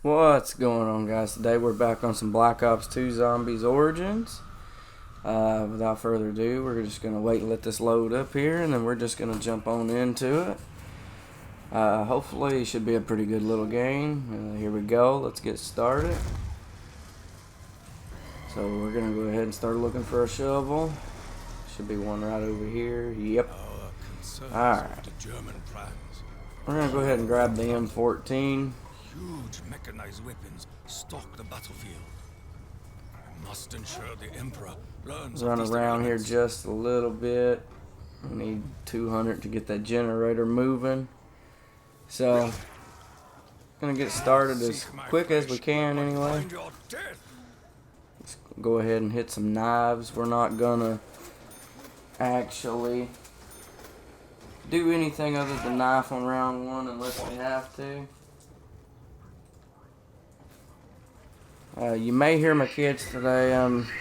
What's going on, guys? Today we're back on some Black Ops 2 Zombies Origins. Without further ado, we're just going to wait and let this load up here, and then we're just going to jump on into it. Hopefully it should be a pretty good little game. Here we go. Let's get started. So we're going to go ahead and start looking for a shovel. Should be one right over here. Yep. Alright. We're going to go ahead and grab the M14. Huge mechanized weapons stalk the battlefield. I must ensure the Emperor learns. Run around here just a little bit. We need 200 to get that generator moving. So, gonna get started as quick as we can anyway. Let's go ahead and hit some knives. We're not gonna actually do anything other than knife on round one unless we have to. You may hear my kids today.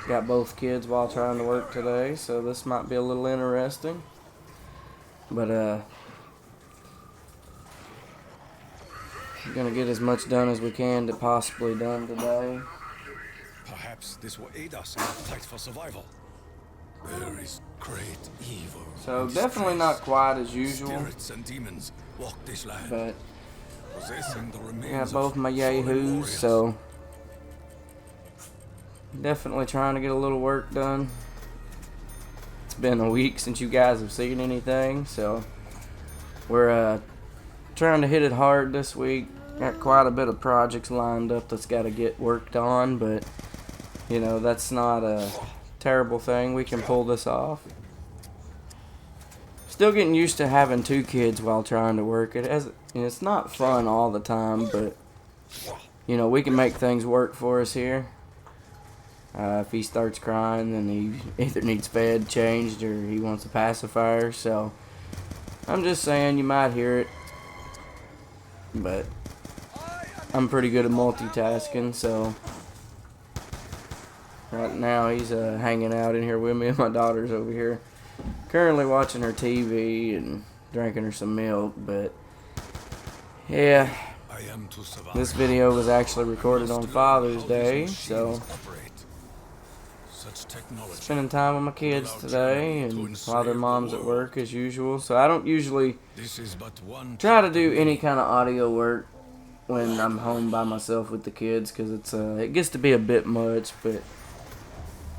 Got both kids while trying to work today, so this might be a little interesting. But we're gonna get as much done as we can to possibly done today. Perhaps this will aid us in the fight for survival. There is great evil. So definitely not quite as usual. Spirits and demons walk this land, But possessing the I remains got both of my fallen yahoos, warriors. so definitely trying to get a little work done. It's been a week since you guys have seen anything, so we're trying to hit it hard this week. Got quite a bit of projects lined up that's got to get worked on, but you know, that's not a terrible thing. We can pull this off. Still getting used to having two kids while trying to work. It's not fun all the time, but you know, we can make things work for us here. If he starts crying, then he either needs fed, changed, or he wants a pacifier. So I'm just saying, you might hear it, but I'm pretty good at multitasking. So right now he's hanging out in here with me, and my daughter's over here currently watching her TV and drinking her some milk. But yeah, this video was actually recorded on Father's Day, so spending time with my kids today, and while their mom's at work as usual. So I don't usually try to do any kind of audio work when I'm home by myself with the kids, because it gets to be a bit much. But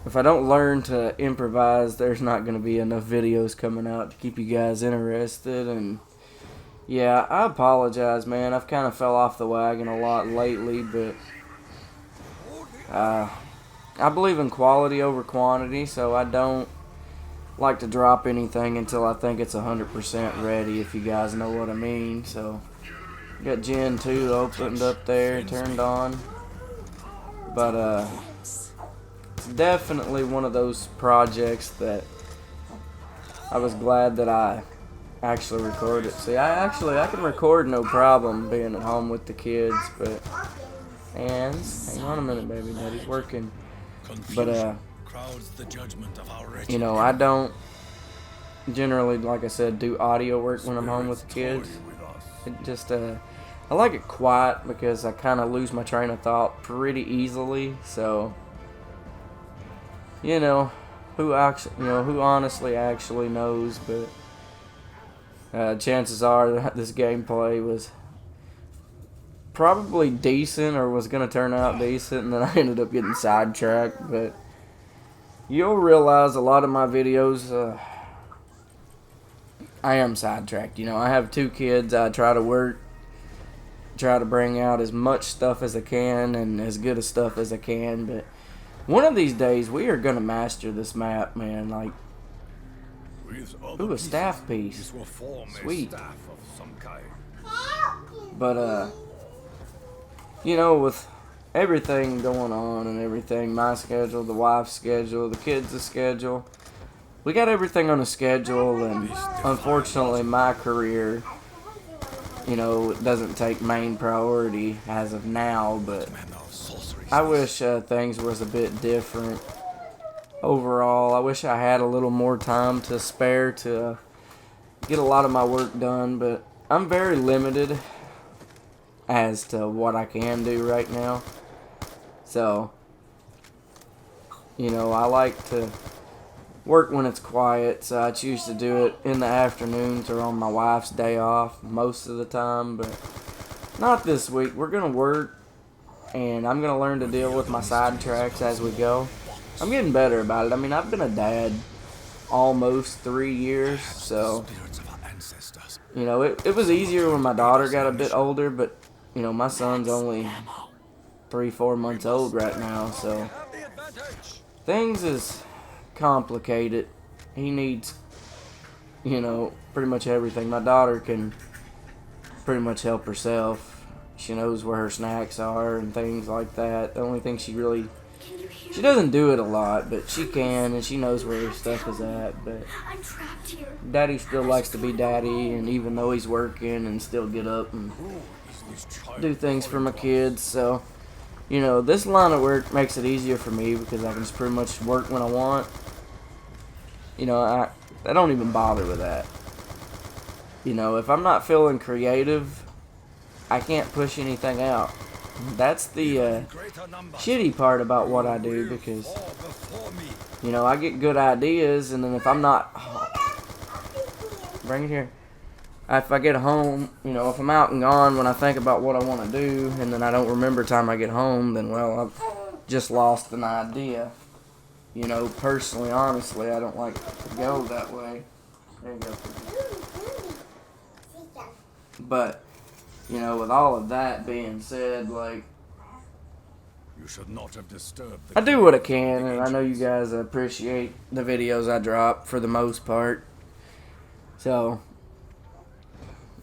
if I don't learn to improvise, there's not going to be enough videos coming out to keep you guys interested. And yeah, I apologize, man. I've kind of fell off the wagon a lot lately, but I believe in quality over quantity, so I don't like to drop anything until I think it's 100% ready, if you guys know what I mean. So, got Gen 2 opened up there, turned on. But, it's definitely one of those projects that I was glad that I actually recorded. See, I can record no problem being at home with the kids, but, and, hang on a minute, baby, Daddy's working. But, you know, I don't generally, like I said, do audio work when I'm home with the kids. It just, I like it quiet because I kind of lose my train of thought pretty easily. So, you know, who honestly actually knows, but chances are that this gameplay was probably decent, or was going to turn out decent, and then I ended up getting sidetracked. But you'll realize a lot of my videos, I am sidetracked. You know, I have two kids. I try to bring out as much stuff as I can and as good a stuff as I can. But one of these days, we are going to master this map, man. Like, ooh, a staff piece. Sweet. But, you know, with everything going on and everything, my schedule, the wife's schedule, the kids' schedule, we got everything on a schedule, and unfortunately my career, you know, doesn't take main priority as of now, but I wish things was a bit different overall. I wish I had a little more time to spare to get a lot of my work done, but I'm very limited as to what I can do right now. So, you know, I like to work when it's quiet, so I choose to do it in the afternoons or on my wife's day off most of the time, but not this week. We're going to work, and I'm going to learn to deal with my sidetracks as we go. I'm getting better about it. I mean, I've been a dad almost 3 years, so, you know, it was easier when my daughter got a bit older, but, you know, my son's only 3-4 months old right now, so things is complicated. He needs, you know, pretty much everything. My daughter can pretty much help herself. She knows where her snacks are and things like that. The only thing she doesn't do it a lot, but she can, and she knows where her stuff is at. But Daddy still likes to be Daddy, and even though he's working, and still get up and do things for my kids. So, you know, this line of work makes it easier for me because I can just pretty much work when I want. You know, I don't even bother with that. You know, if I'm not feeling creative, I can't push anything out. That's the shitty part about what I do, because, you know, I get good ideas, and then if I'm not... Bring it here. If I get home, you know, if I'm out and gone when I think about what I want to do, and then I don't remember time I get home, then, well, I've just lost an idea. You know, personally, honestly, I don't like to go that way. There you go. But, you know, with all of that being said, like, You should not have disturbed I do what I can, and I know you guys appreciate the videos I drop for the most part. So,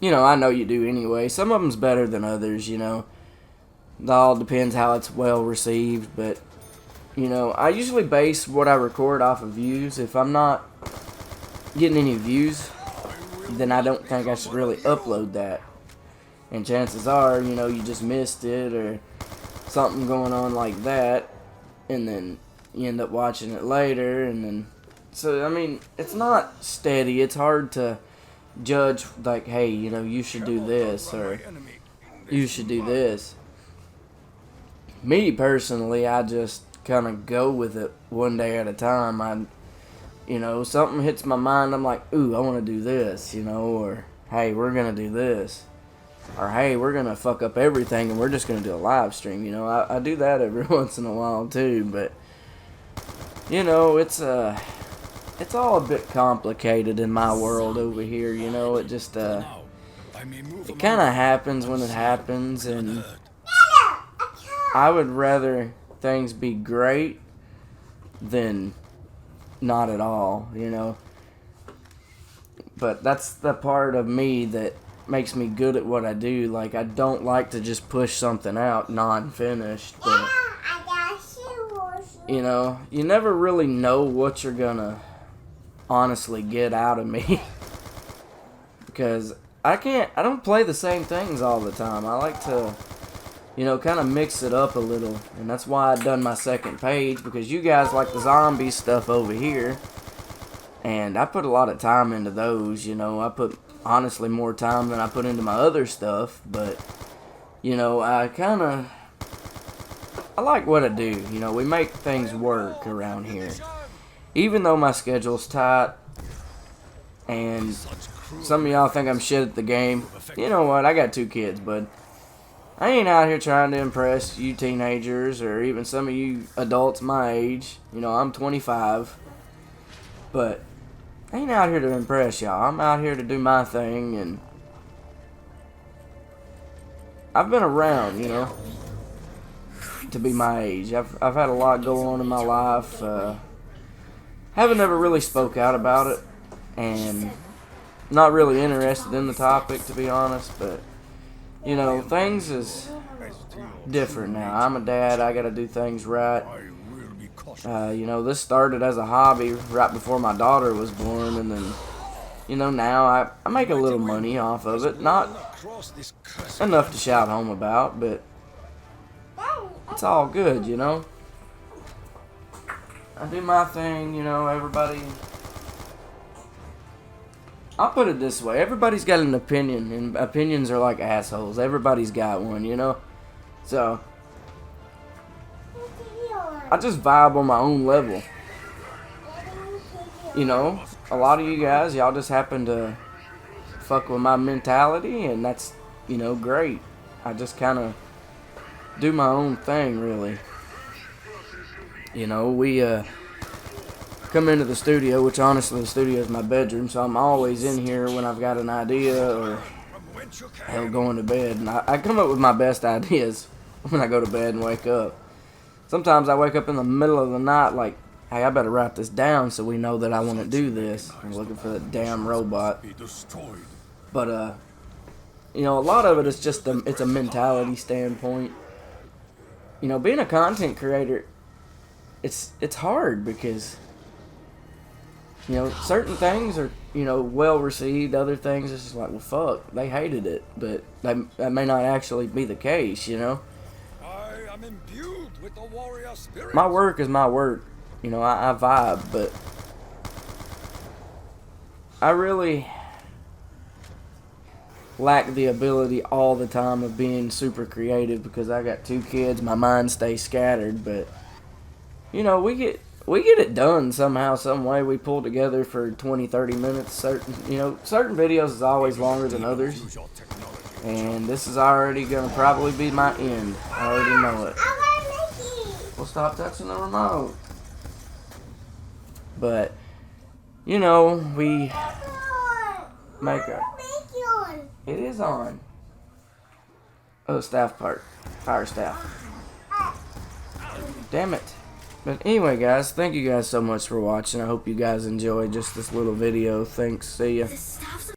you know, I know you do anyway. Some of them's better than others, you know. It all depends how it's well received, but, you know, I usually base what I record off of views. If I'm not getting any views, then I don't think I should really upload that. And chances are, you know, you just missed it or something going on like that, and then you end up watching it later, and then... So, I mean, it's not steady. It's hard to judge, like, hey, you know, you should do this, or you should do this. Me, personally, I just kind of go with it one day at a time. You know, something hits my mind, I'm like, ooh, I want to do this, you know, or, hey, we're going to do this. Or, hey, we're going to fuck up everything and we're just going to do a live stream, you know. I do that every once in a while, too, but, you know, it's all a bit complicated in my world over here, you know. It just, it kind of happens when it happens, and I would rather things be great than not at all, you know. But that's the part of me that makes me good at what I do. Like, I don't like to just push something out non-finished, but, you know, you never really know what you're gonna honestly get out of me. Because I don't play the same things all the time. I like to, you know, kind of mix it up a little. And that's why I done my second page, because you guys like the zombie stuff over here. And I put a lot of time into those, you know. I put, honestly, more time than I put into my other stuff. But, you know, I like what I do. You know, we make things work around here. Even though my schedule's tight, and some of y'all think I'm shit at the game, you know what, I got 2 kids, bud. I ain't out here trying to impress you teenagers, or even some of you adults my age. You know, I'm 25, but I ain't out here to impress y'all. I'm out here to do my thing, and I've been around, you know, to be my age. I've had a lot go on in my life. Haven't ever really spoke out about it, and not really interested in the topic, to be honest, but, you know, things is different now. I'm a dad, I gotta do things right. You know, this started as a hobby right before my daughter was born, and then, you know, now I make a little money off of it. Not enough to shout home about, but it's all good, you know. I do my thing, you know, everybody. I'll put it this way. Everybody's got an opinion, and opinions are like assholes. Everybody's got one, you know? So, I just vibe on my own level. You know, a lot of you guys, y'all just happen to fuck with my mentality, and that's, you know, great. I just kind of do my own thing, really. You know, we come into the studio, which honestly the studio is my bedroom, so I'm always in here when I've got an idea or hell going to bed. And I come up with my best ideas when I go to bed and wake up. Sometimes I wake up in the middle of the night like, hey, I better write this down so we know that I want to do this. I'm looking for the damn robot. But, you know, a lot of it is just it's a mentality standpoint. You know, being a content creator, it's hard because, you know, certain things are, you know, well received. Other things it's just like, well, fuck, they hated it. But that may not actually be the case, you know. I am imbued with the warrior spirit. My work is my work. You know, I vibe, but I really lack the ability all the time of being super creative because I got 2 kids. My mind stays scattered, but you know, we get it done somehow, some way. We pull together for 20-30 minutes. Certain videos is always longer than others, and this is already gonna probably be my end. I already know it. Well, stop touching the remote. But you know, we make a. It is on. Oh, staff part. Fire staff. Damn it. But anyway, guys, thank you guys so much for watching. I hope you guys enjoyed just this little video. Thanks. See ya.